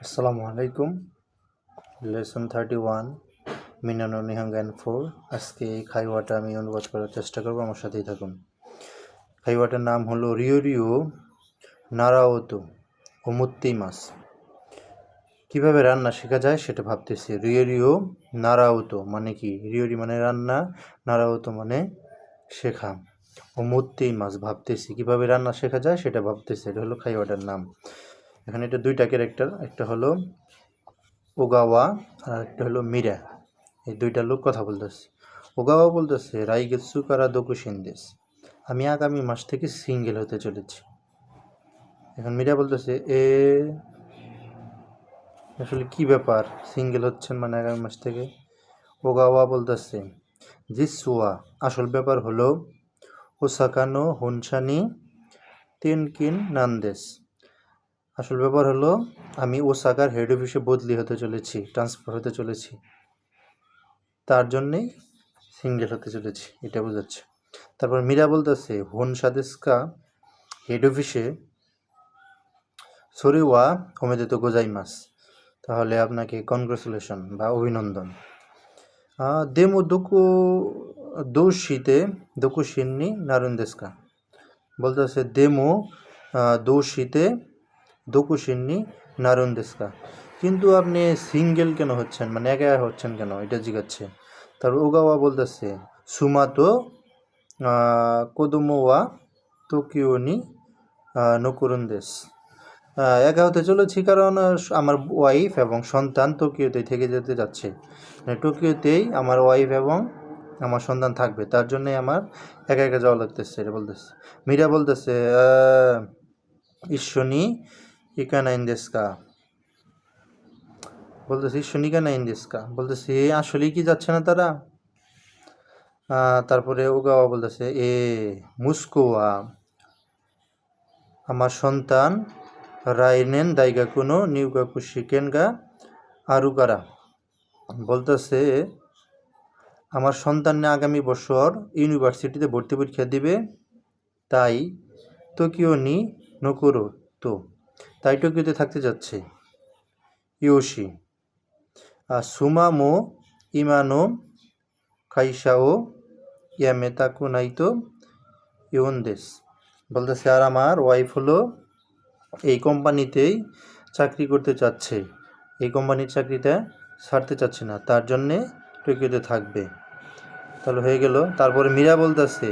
আসসালামু আলাইকুম। লেসন 31 মিনানো নিহাঙ্গান 4। আজকে এই খাইওয়াটা আমি অনুবাদ করার চেষ্টা করব, আমার সাথেই থাকুন। খাইওয়াটার নাম হলো রিও রিও নারাওতো ওমুত্তি মাছ। কীভাবে রান্না শেখা যায় সেটা ভাবতেছি। রিও রিও নারাওতো মানে কি? রিওরি মানে রান্না, নারাওতো মানে শেখা। ওমুত্তি মাছ ভাবতেছি কীভাবে রান্না শেখা যায় সেটা ভাবতেছি। এটা হলো খাইওয়াটার নাম। এখানে এটা দুইটা ক্যারেক্টার, একটা হলো ওগাওয়া আর একটা হলো মীরা। এই দুইটা লোক কথা বলতেছে। ওগাওয়া বলতেছে রাইগেৎসু কারা দোকুশিনদেস, আমি আগামী মাস থেকে সিঙ্গেল হতে চলেছি। এখন মীরা বলতেছে আসলে কি ব্যাপার, সিঙ্গেল হচ্ছেন মানে আগামী মাস থেকে? ওগাওয়া বলতেছে জিসুয়া, আসল ব্যাপার হলো ওসাকানো হুনসানি তেনকিন নান্দেস, আসল ব্যাপার হলো আমি ওসাকার হেড অফিসে বদলি হতে চলেছি, ট্রান্সফার হতে চলেছি, তার জন্যেই সিঙ্গেল হতে চলেছি, এটা বোঝাচ্ছে। তারপর মীরা বলতেছে হোন সাদেস্কা হেড অফিসে সরিওয়া ওমেদে তো গোজাইমাস, তাহলে আপনাকে কনগ্রেচুলেশন বা অভিনন্দন। দেমো দোষিতে দোকুশিন্নি নারুন্দেস্কা, বলতেছে দেমো দোষিতে দোকুশিন্নি নারুন্দেস্কা, কিন্তু আপনি সিঙ্গেল কেন হচ্ছেন, মানে একা হচ্ছেন কেন, এটা জিজ্ঞাচ্ছে। তারপর ওগাওয়া বলতেছে সুমাতো কোদোমোয়া তোকিওনি নকুরুন্দেস, একা হতে চলেছি কারণ আমার ওয়াইফ এবং সন্তান টোকিওতেই থেকে যেতে যাচ্ছে, মানে টোকিওতেই আমার ওয়াইফ এবং আমার সন্তান থাকবে, তার জন্যই আমার একা একা যাওয়া লাগতেছে, এটা বলতেছে। মীরা বলতেছে ঈশ্বনী ইকানাইন্দেস্কা, বলতেছে ঈশ্বনী ইকানাইন্দেস্কা, বলতেছে আসলেই কি যাচ্ছে না তারা? তারপরে ওগাওয়া বলতেছে মুস্কোয়া, আমার সন্তান রাইনেন দাইগাকুনো নিউগাকু শিকেনগা আরুকারা, বলতেছে আমার সন্তান আগামী বছর ইউনিভার্সিটিতে ভর্তি পরীক্ষা দিবে, তাই টোকিও নি নকুরো তো, তাই টোকিওতে থাকতে যাচ্ছে। ইয়োশি সুমামো ইমানো কাইসাও ইয়ামেতাকু নাইতো ইউনদেস, বলতেছে আর আমার ওয়াইফ হলো এই কোম্পানিতেই চাকরি করতে চাচ্ছে, এই কোম্পানির চাকরিটা ছাড়তে চাচ্ছে না, তার জন্যে টোকিওতে থাকবে। তাহলে হয়ে গেল। তারপরে মীরা বলতেছে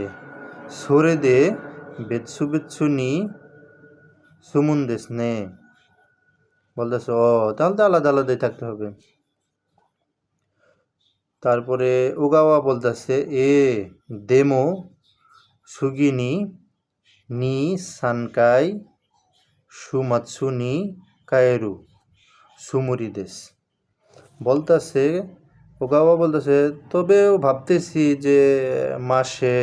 সরে দে বেৎসু বেৎসু নি সুমুন্দেস নে, বলতেছে তাহলে তো আলাদা আলাদাই থাকতে হবে। তারপরে ওগাওয়া বলতেছে দেমো সুগিনি নি সানকাই সুমাৎসু নি কায়েরু সুমুরিদেস, বলতেছে ওগাওয়া বলতেছে তবেও ভাবতেছি যে মাসে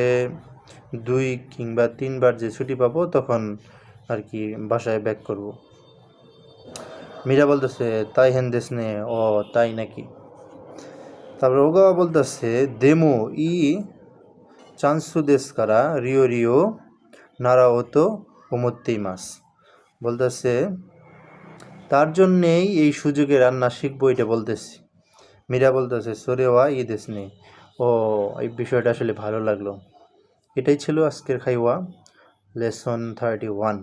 2 কিংবা 3 বার যে ছুটি পাবো তখন আর কি বাসায় ব্যাক করব। মীরা বলতেছে তাই হেনদেস নে, তাই নাকি? তারপরে ওগাওয়া বলতেছে দেমো ই চান্সু দেশ কারা রিও রিও নারাওতো ওমত্তি মাস, বলতেছে তার জন্যেই এই সুযোগে রান্না শিখবো, এটা বলতেছি। মীরা বলতেছে সোরেওয়া ই দেশ নেই, এই বিষয়টা আসলে ভালো লাগলো। এটাই ছিল আজকের খাইওয়া লেসন 31।